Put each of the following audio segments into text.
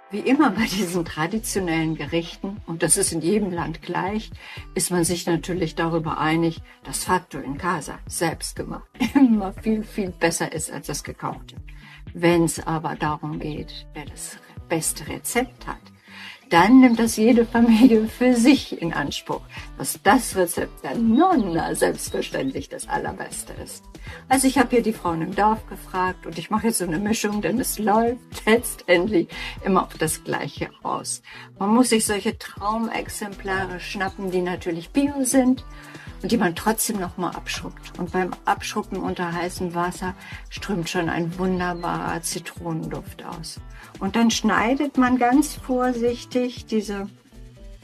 Wie immer bei diesen traditionellen Gerichten, und das ist in jedem Land gleich, ist man sich natürlich darüber einig, dass Fatto in Casa, selbst gemacht, immer viel, viel besser ist als das Gekaufte. Wenn es aber darum geht, wer das beste Rezept hat, dann nimmt das jede Familie für sich in Anspruch, dass das Rezept der Nonna selbstverständlich das allerbeste ist. Also ich habe hier die Frauen im Dorf gefragt und ich mache jetzt so eine Mischung, denn es läuft letztendlich immer auf das Gleiche aus. Man muss sich solche Traumexemplare schnappen, die natürlich bio sind und die man trotzdem nochmal abschrubbt. Und beim Abschrubben unter heißem Wasser strömt schon ein wunderbarer Zitronenduft aus. Und dann schneidet man ganz vorsichtig diese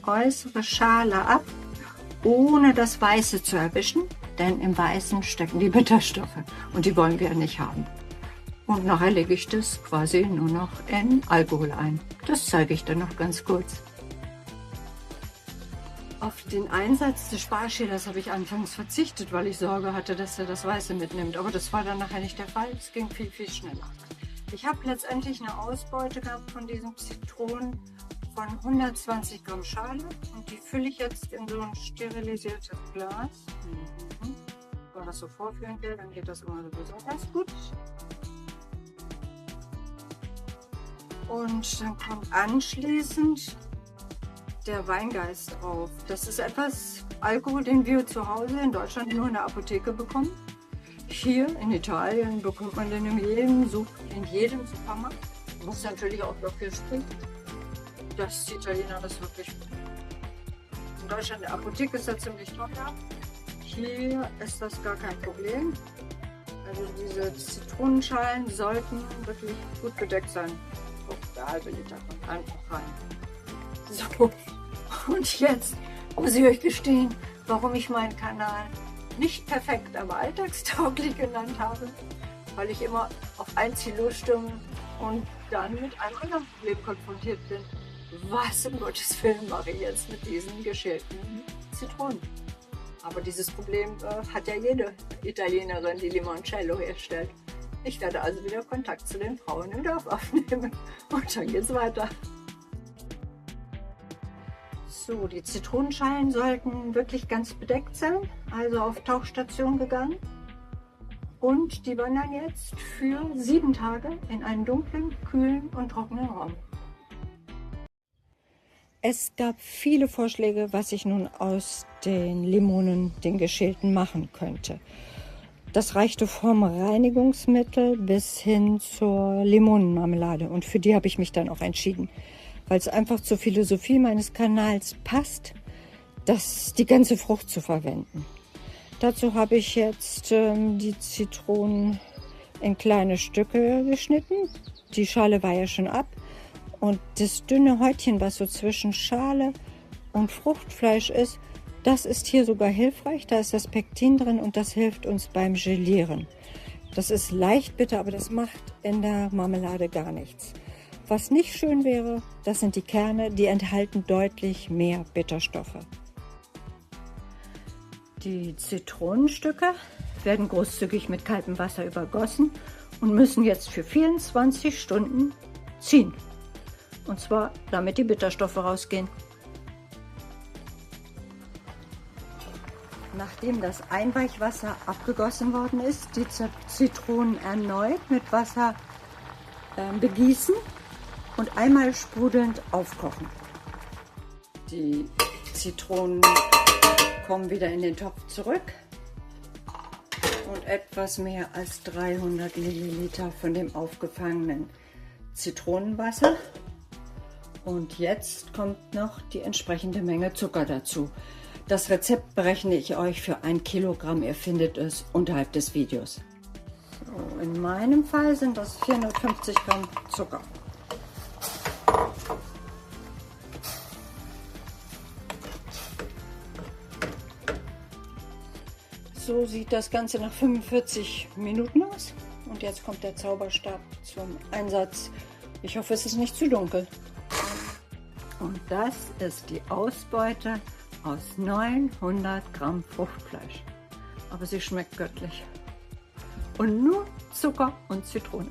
äußere Schale ab, ohne das Weiße zu erwischen, denn im Weißen stecken die Bitterstoffe und die wollen wir ja nicht haben. Und nachher lege ich das quasi nur noch in Alkohol ein. Das zeige ich dann noch ganz kurz. Auf den Einsatz des Sparschälers habe ich anfangs verzichtet, weil ich Sorge hatte, dass er das Weiße mitnimmt. Aber das war dann nachher nicht der Fall. Es ging viel, viel schneller. Ich habe letztendlich eine Ausbeute gehabt von diesen Zitronen von 120 Gramm Schale und die fülle ich jetzt in so ein sterilisiertes Glas. Wenn man das so vorführen will, dann geht das immer so besonders gut. Und dann kommt anschließend der Weingeist drauf. Das ist etwas Alkohol, den wir zu Hause in Deutschland nur in der Apotheke bekommen. Hier in Italien bekommt man den in jedem Supermarkt. Was natürlich auch dafür spricht, dass die Italiener das wirklich machen. In Deutschland in der Apotheke ist das ziemlich teuer. Hier ist das gar kein Problem. Also diese Zitronenschalen sollten wirklich gut bedeckt sein. Der halbe Liter kommt einfach rein. So, und jetzt muss ich euch gestehen, warum ich meinen Kanal nicht perfekt, aber alltagstauglich genannt habe, weil ich immer auf ein Ziel losstimme und dann mit einem anderen Problem konfrontiert bin. Was um Gottes Willen mache ich jetzt mit diesen geschälten Zitronen? Aber dieses Problem hat ja jede Italienerin, die Limoncello herstellt. Ich werde also wieder Kontakt zu den Frauen im Dorf aufnehmen und dann geht's weiter. So, die Zitronenschalen sollten wirklich ganz bedeckt sein, also auf Tauchstation gegangen. Und die wandern jetzt für 7 Tage in einen dunklen, kühlen und trockenen Raum. Es gab viele Vorschläge, was ich nun aus den Limonen, den geschälten, machen könnte. Das reichte vom Reinigungsmittel bis hin zur Limonenmarmelade und für die habe ich mich dann auch entschieden, weil es einfach zur Philosophie meines Kanals passt, die ganze Frucht zu verwenden. Dazu habe ich jetzt die Zitronen in kleine Stücke geschnitten. Die Schale war ja schon ab. Und das dünne Häutchen, was so zwischen Schale und Fruchtfleisch ist, das ist hier sogar hilfreich. Da ist das Pektin drin und das hilft uns beim Gelieren. Das ist leicht bitter, aber das macht in der Marmelade gar nichts. Was nicht schön wäre, das sind die Kerne, die enthalten deutlich mehr Bitterstoffe. Die Zitronenstücke werden großzügig mit kaltem Wasser übergossen und müssen jetzt für 24 Stunden ziehen. Und zwar, damit die Bitterstoffe rausgehen. Nachdem das Einweichwasser abgegossen worden ist, die Zitronen erneut mit Wasser begießen und einmal sprudelnd aufkochen. Die Zitronen kommen wieder in den Topf zurück und etwas mehr als 300 Milliliter von dem aufgefangenen Zitronenwasser. Und jetzt kommt noch die entsprechende Menge Zucker dazu. Das Rezept berechne ich euch für 1 Kilogramm. Ihr findet es unterhalb des Videos. So, in meinem Fall sind das 450 Gramm Zucker. So sieht das Ganze nach 45 Minuten aus. Und jetzt kommt der Zauberstab zum Einsatz. Ich hoffe, es ist nicht zu dunkel. Und das ist die Ausbeute aus 900 Gramm Fruchtfleisch. Aber sie schmeckt göttlich. Und nur Zucker und Zitrone.